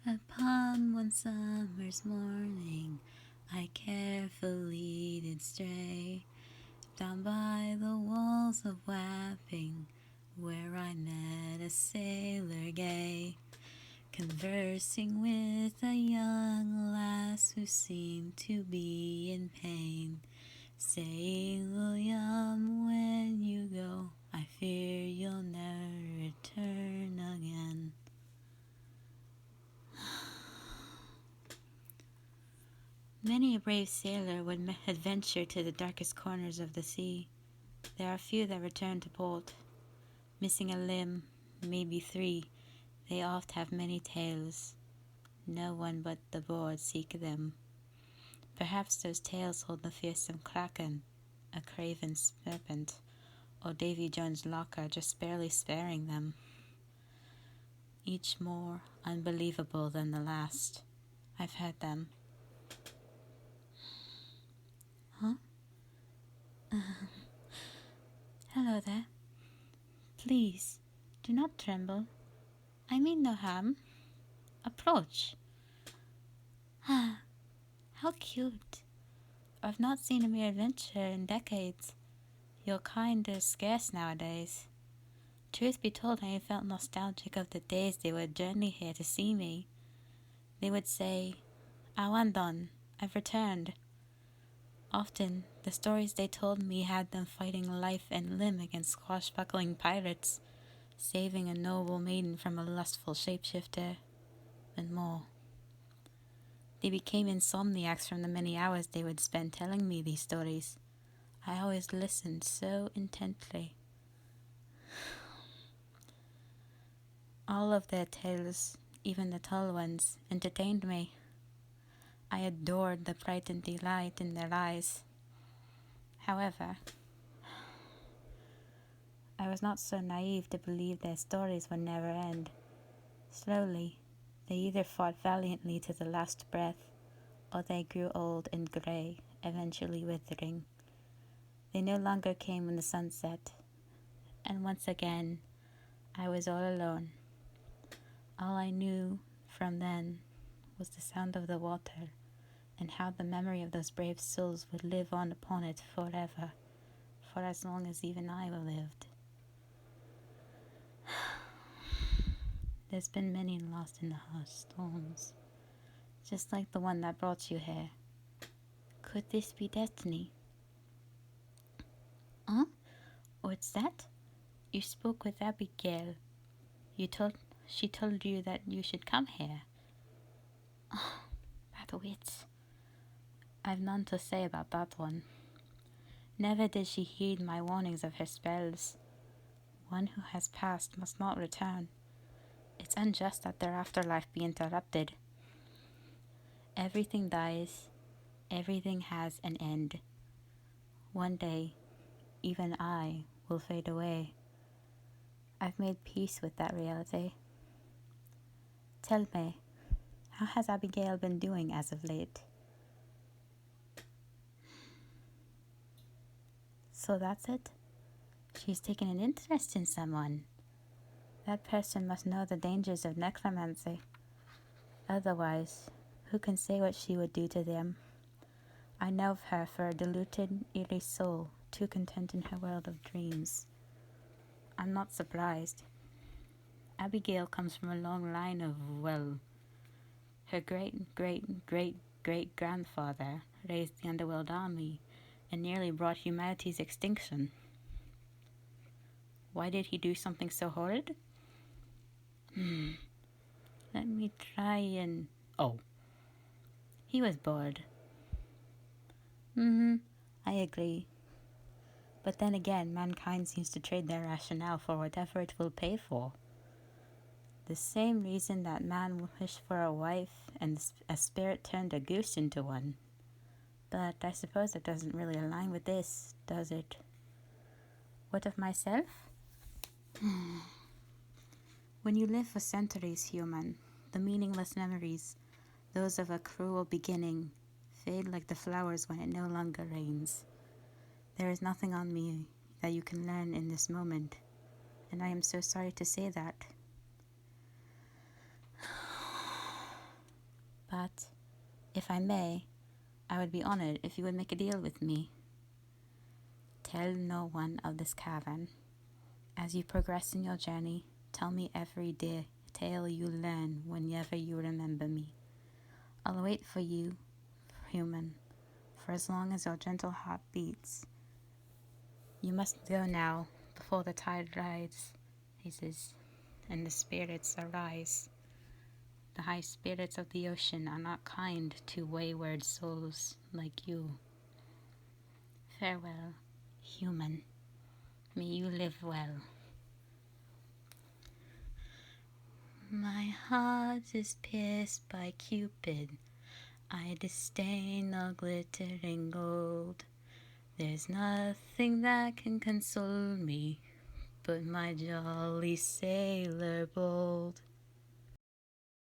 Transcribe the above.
Upon one summer's morning, I carefully did stray down by the walls of Wapping, where I met a sailor gay, conversing with a young lass who seemed to be in pain, saying, William, when you go, I fear you'll never return again. Many a brave sailor would adventure to the darkest corners of the sea. There are few that return to port. Missing a limb, maybe three, they oft have many tales. No one but the bored seek them. Perhaps those tales hold the fearsome kraken, a craven serpent, or Davy Jones' locker just barely sparing them. Each more unbelievable than the last. I've heard them. Huh? Hello there. Please, do not tremble. I mean no harm. Approach. Ah, how cute. I've not seen a mere adventure in decades. Your kind is scarce nowadays. Truth be told, I felt nostalgic of the days they would journey here to see me. They would say, Aoandon, I've returned. Often, the stories they told me had them fighting life and limb against swashbuckling pirates, saving a noble maiden from a lustful shapeshifter, and more. They became insomniacs from the many hours they would spend telling me these stories. I always listened so intently. All of their tales, even the tall ones, entertained me. I adored the bright and delight in their eyes. However, I was not so naive to believe their stories would never end. Slowly, they either fought valiantly to the last breath, or they grew old and grey, eventually withering. They no longer came when the sun set, and once again, I was all alone. All I knew from then was the sound of the water, and how the memory of those brave souls would live on upon it forever, for as long as even I lived. There's been many lost in the storms, just like the one that brought you here. Could this be destiny? Huh? What's that? You spoke with Abigail. She told you that you should come here. Oh, that witch. I've none to say about that one. Never did she heed my warnings of her spells. One who has passed must not return. It's unjust that their afterlife be interrupted. Everything dies. Everything has an end. One day, even I will fade away. I've made peace with that reality. Tell me, how has Abigail been doing as of late? So that's it? She's taken an interest in someone. That person must know the dangers of necromancy. Otherwise, who can say what she would do to them? I know of her for a deluded, eerie soul, too content in her world of dreams. I'm not surprised. Abigail comes from a long line of, well, her great-great-great-great-grandfather raised the underworld army and nearly brought humanity's extinction. Why did he do something so horrid? Let me try and... Oh. He was bored. I agree. But then again, mankind seems to trade their rationale for whatever it will pay for. The same reason that man wished for a wife and a spirit turned a goose into one. But I suppose it doesn't really align with this, does it? What of myself? When you live for centuries, human, the meaningless memories, those of a cruel beginning, fade like the flowers when it no longer rains. There is nothing on me that you can learn in this moment, and I am so sorry to say that. If I may, I would be honored if you would make a deal with me. Tell no one of this cavern. As you progress in your journey, tell me every detail you learn whenever you remember me. I'll wait for you, human, for as long as your gentle heart beats. You must go now, before the tide rises, and the spirits arise. The high spirits of the ocean are not kind to wayward souls like you. Farewell, human. May you live well. My heart is pierced by Cupid. I disdain the glittering gold. There's nothing that can console me but my jolly sailor bold.